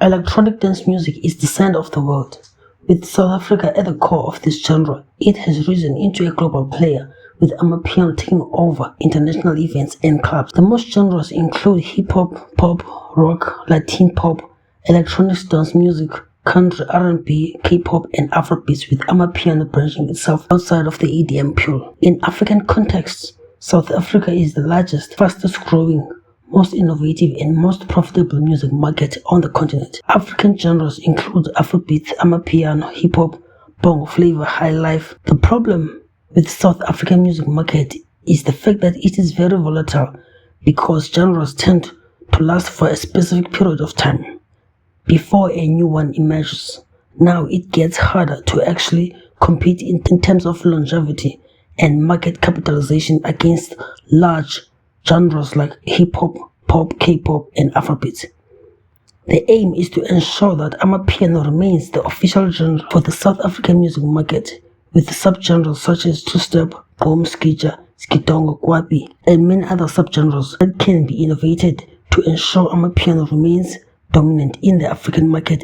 Electronic dance music is the sound of the world. With South Africa at the core of this genre, it has risen into a global player, with Amapiano taking over international events and clubs. The most genres include hip-hop, pop, rock, Latin pop, electronic dance music, country, R&B, K-pop, and Afrobeats, with Amapiano branching itself outside of the EDM pool. In African contexts, South Africa is the largest, fastest growing, most innovative and most profitable music market on the continent. African genres include Afrobeat, Amapiano, hip-hop, bongo flavor, high life. The problem with South African music market is the fact that it is very volatile because genres tend to last for a specific period of time before a new one emerges. Now it gets harder to actually compete in terms of longevity and market capitalization against large genres like hip-hop, pop, K-pop, and Afrobeat. The aim is to ensure that Amapiano remains the official genre for the South African music market, with subgenres such as two-step, boom, skija, skidongo, kwabi, and many other subgenres that can be innovated to ensure Amapiano remains dominant in the African market.